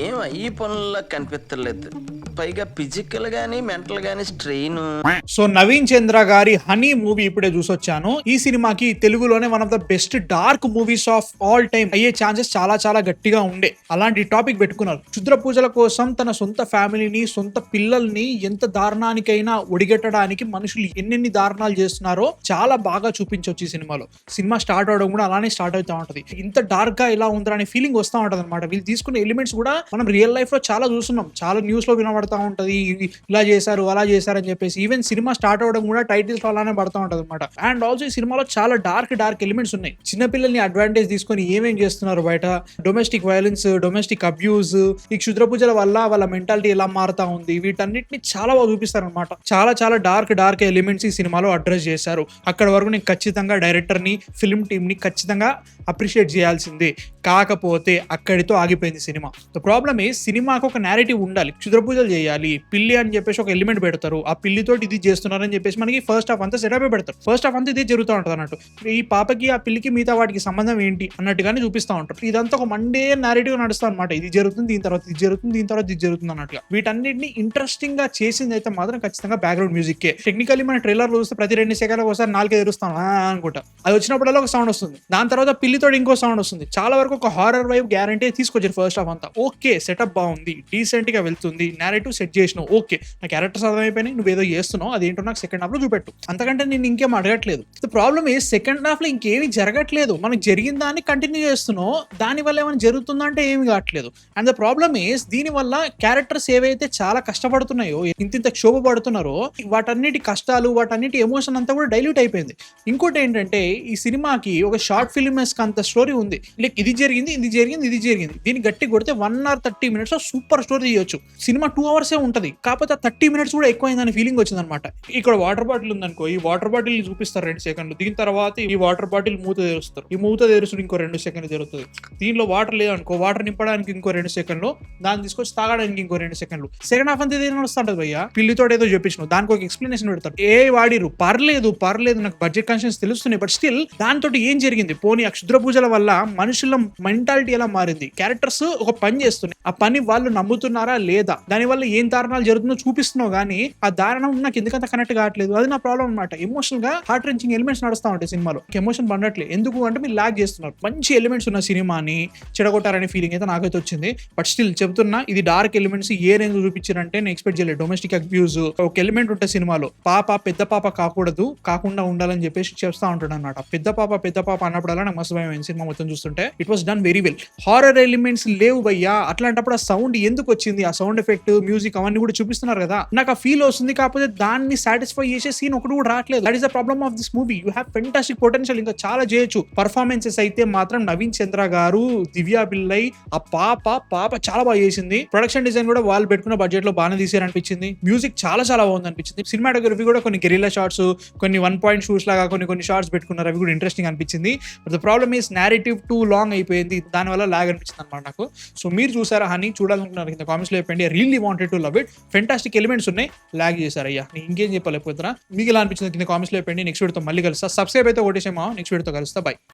ఏం ఈ పనుల్లో కనిపించలేదు. పైగా ఫిజికల్ గానీ మెంటల్ గానీ స్ట్రెయిన్. సో నవీన్ చంద్ర గారి హనీ మూవీ ఇప్పుడే చూసొచ్చాను. ఈ సినిమాకి తెలుగులోనే one of the best dark movies of all time అయ్యే ఛాన్సెస్ చాలా చాలా గట్టిగా ఉండే. అలాంటి టాపిక్ పెట్టుకున్నారు. క్షుద్ర పూజల కోసం తన సొంత ఫ్యామిలీని, సొంత పిల్లల్ని ఎంత దారుణానికైనా ఒడిగట్టడానికి మనుషులు ఎన్నెన్ని దారుణాలు చేస్తున్నారో చాలా బాగా చూపించవచ్చు ఈ సినిమాలో. సినిమా స్టార్ట్ అవడం కూడా అలానే స్టార్ట్ అవుతూ ఉంటది. ఇంత డార్క్ గా ఇలా ఉందా అనే ఫీలింగ్ వస్తూ ఉంటది అనమాట. వీళ్ళు తీసుకున్న ఎలిమెంట్స్ కూడా మనం రియల్ లైఫ్ లో చాలా చూస్తున్నాం, చాలా న్యూస్ లో వినబడతా ఉంటది. ఇలా చేశారు, అలా చేశారు అని చెప్పేసి. ఈవెన్ సినిమా స్టార్ట్ అవడం కూడా టైటిల్స్ అలానే పడతా ఉంటది అనమాట. అండ్ ఆల్సో ఈ సినిమాలో చాలా డార్క్ ఎలిమెంట్స్ ఉన్నాయి. చిన్నపిల్లల్ని అడ్వాంటేజ్ తీసుకొని ఏమేం చేస్తున్నారు బయట, డొమెస్టిక్ వైలెన్స్, డొమెస్టిక్ అబ్యూజ్, ఈ క్షుద్ర పూజల వల్ల వాళ్ళ మెంటాలిటీ ఎలా మారుతా ఉంది, వీటన్నిటిని చాలా బాగా చూపిస్తారు అనమాట. చాలా చాలా డార్క్ ఎలిమెంట్స్ ఈ సినిమాలో అడ్రస్ చేశారు. అక్కడ వరకు నేను ఖచ్చితంగా డైరెక్టర్ ని, ఫిల్మ్ టీమ్ ని ఖచ్చితంగా అప్రిషియేట్ చేయాల్సిందే. కాకపోతే అక్కడితో ఆగిపోయింది సినిమా. ద ప్రాబ్లమ్ ఏ, సినిమాకు ఒక నేరేటివ్ ఉండాలి. క్షుద్ర పూజలు చేయాలి, పిల్లి అని చెప్పేసి ఒక ఎలిమెంట్ పెడతారు. ఆ పిల్లితో ఇది చేస్తున్నారని చెప్పేసి మనకి ఫస్ట్ హాఫ్ అంతా సెటప్ పెడతారు. ఫస్ట్ హాఫ్ అంతా ఇదే జరుగుతూ ఉంటుంది అన్నట్టు. ఈ పాపకి ఆ పిల్లికి మిగతా వాటికి సంబంధం ఏంటి అన్నట్టుగానే చూపిస్తూ ఉంటారు. ఇదంతా ఒక మండే నేరేటివ్ నడుస్తుంది అనమాట. ఇది జరుగుతుంది, దీని తర్వాత ఇది జరుగుతుంది, దీని తర్వాత ఇది జరుగుతుంది అన్నట్టుగా. వీటన్నిటిని ఇంట్రెస్టింగ్ గా చేసింది అయితే మాత్రం ఖచ్చితంగా బ్యాక్గ్రౌండ్ మ్యూజిక్. టెక్నికల్లీ మన ట్రైలర్ చూస్తే ప్రతి 2 సెకండ్లకు ఒకసారి 4 ఎదురుస్తాం అనుకుంటా. అది వచ్చినప్పుడల్లా ఒక సౌండ్ వస్తుంది. దాని తర్వాత పిల్లితో ఇంకో సౌండ్ వస్తుంది. చాలా వరకు ఒక హారర్ వైబ్ గ్యారంటీ తీసుకొచ్చారు ఫస్ట్ హాఫ్ అంతా. ఓకే, సెటప్ బాగుంది, డీసెంట్ గా వెళ్తుంది, నేరేటివ్ సెట్ చేసినావు, ఓకే, నా క్యారెక్టర్స్ అర్థమైపోయినాయి, నువ్వు ఏదో చేస్తున్నావు, అదేంటో నాకు సెకండ్ హాఫ్ లో చూపెట్టు. అంతకంటే నేను ఇంకేం అడగట్లేదు. ప్రాబ్లమ్ ఏ, సెకండ్ హాఫ్ లో ఇంకేమీ జరగట్లేదు. మనకు జరిగిన దాన్ని కంటిన్యూ చేస్తున్నావు, దాని వల్ల ఏమైనా జరుగుతుందంటే ఏమి కావట్లేదు. అండ్ ద ప్రాబ్లమ్ ఈస్, దీని వల్ల క్యారెక్టర్స్ ఏవైతే చాలా కష్టపడుతున్నాయో, ఇంత క్షోభ పడుతున్నారో, వాటన్నిటి కష్టాలు, వాటన్నిటి ఎమోషన్ అంతా కూడా డైల్యూట్ అయిపోయింది. ఇంకోటి ఏంటంటే, ఈ సినిమాకి ఒక షార్ట్ ఫిల్మ్ అంత స్టోరీ ఉంది. లైక్ ఇది జరిగింది, దీన్ని గట్టి కొడితే 1 or 30 minutes లో సూపర్ స్టోరీ తీయొచ్చు. సినిమా 2 hours ఉంటది, కాకపోతే 30 minutes కూడా ఎక్కువైందని ఫీలింగ్ వచ్చింది అనమాట. ఇక్కడ వాటర్ బాటిల్ ఉందనుకో, ఈ వాటర్ బాటిల్ చూపిస్తారు 2 seconds, దీని తర్వాత ఈ వాటర్ బాటిల్ మూత తెరుస్తారు, ఈ మూత తెరుచుడు ఇంకో 2 seconds జరుగుతుంది. దీనిలో వాటర్ లేదనుకో, వాటర్ నింపడానికి ఇంకో 2 seconds, దాన్ని తీసుకొచ్చి తాగడానికి ఇంకో 2 seconds. సెకండ్ హాఫ్ అంతా ఏదైనా నడుస్తుంటది భయ్యా. పిల్లితో ఏదో చెప్పించిన దానికి ఒక ఎక్స్ప్లెనేషన్ పెడతారు. వాడిరు పర్లేదు, నాకు బడ్జెట్ కాన్షియస్ తెలుస్తున్నాయి, బట్ స్టిల్ దాంతో ఏం జరిగింది, పోనీ ఆ క్షుద్ర పూజల వల్ల మనుషుల మెంటాలిటీ ఎలా మారింది, క్యారెక్టర్స్ ఒక పని చేస్తున్నాయి, ఆ పని వాళ్ళు నమ్ముతున్నారా లేదా, దాని వల్ల ఏం దారుణాలు జరుగుతుందో చూపిస్తున్నావు, కానీ ఆ దారుణం నాకు ఎందుకంత కనెక్ట్ కావట్లేదు. అది నా ప్రాబ్లం అనమాట. ఎమోషనల్ గా హార్ట్ రెంచింగ్ ఎలిమెంట్స్ నడుస్తా ఉంటాయి సినిమాలో, ఎమోషన్ పండట్లేదు. ఎందుకు అంటే మీరు లాగ్ చేస్తున్నారు. మంచి ఎలిమెంట్స్ ఉన్న సినిమాని చెడగొట్టారనే ఫీలింగ్ అయితే నాకైతే వచ్చింది. బట్ స్టిల్ చెప్తున్నా, ఇది డార్క్ ఎలిమెంట్స్ ఏ రేంజ్ చూపించారంటే నేను ఎక్స్పెక్ట్ చేయలేదు. డొమెస్టిక్ అబ్యూజ్ ఒక ఎలిమెంట్ ఉంటే సినిమాలో, పెద్ద పాప కాకుండా ఉండాలని చెప్పేసి చెప్తా ఉంటాడు అనమాట. పెద్ద పాప అన్నప్పుడల్లా నాకు మస్తు భయం సినిమా మొత్తం చూస్తుంటే. It was done very well. Horror elements లేవు భయ్యా. అట్లాంటప్పుడు ఆ సౌండ్ ఎందుకు వచ్చింది, ఆ సౌండ్ ఎఫెక్ట్, మ్యూజిక్ అవన్నీ కూడా చూపిస్తున్నారు కదా, నాకు ఆ ఫీల్ వస్తుంది. కాకపోతే దాన్ని సాటిస్ఫై చేసే సీన్ ఒకటి కూడా రావట్లేదు. That is the problem of this movie. You have fantastic potential, ఇంకా చాలా చేయొచ్చు. పర్ఫార్మెన్సెస్ అయితే మాత్రం నవీన్ చంద్ర గారు, దివ్యా పిల్లై, ఆ పాప చాలా బాగా చేసింది. ప్రొడక్షన్ డిజైన్ కూడా వాళ్ళు పెట్టుకున్న బడ్జెట్ లో బాగానే తీసారనిపించింది. మ్యూజిక్ చాలా బాగుంది అనిపించింది. సినిమాటోగ్రఫీ కూడా కొన్ని గెరిల్లా షాట్స్, కొన్ని 1 point షూట్స్ లాగా కొన్ని షార్ట్స్ పెట్టుకున్నారు. అవి కూడా ఇంట్రెస్టింగ్ అనిపించింది. But the problem is narrative two long అయిపోయింది. దానివల్ల లాగ్ అనిపించింది అనమాట నాకు. సో మీరు చూసారా హనీ, చూడాలనుకున్నారు కింద కామెంట్స్ లో చెప్పండి. Really wanted to love it. Fantastic elements ఉన్నాయి, లాగ్ చేశారు అయ్యా. నేను ఇంకేం చెప్పలేకపోతున్నా. మీకు ఎలా అనిపించింది కింద కామెంట్స్ లో చెప్పండి. నెక్స్ట్ వీడియోతో మళ్ళీ కలుస్తా. సబ్స్క్రైబ్ అయితే ఒకటేసేమో. నెక్స్ట్ వీడియోతో కలుస్తా. బై.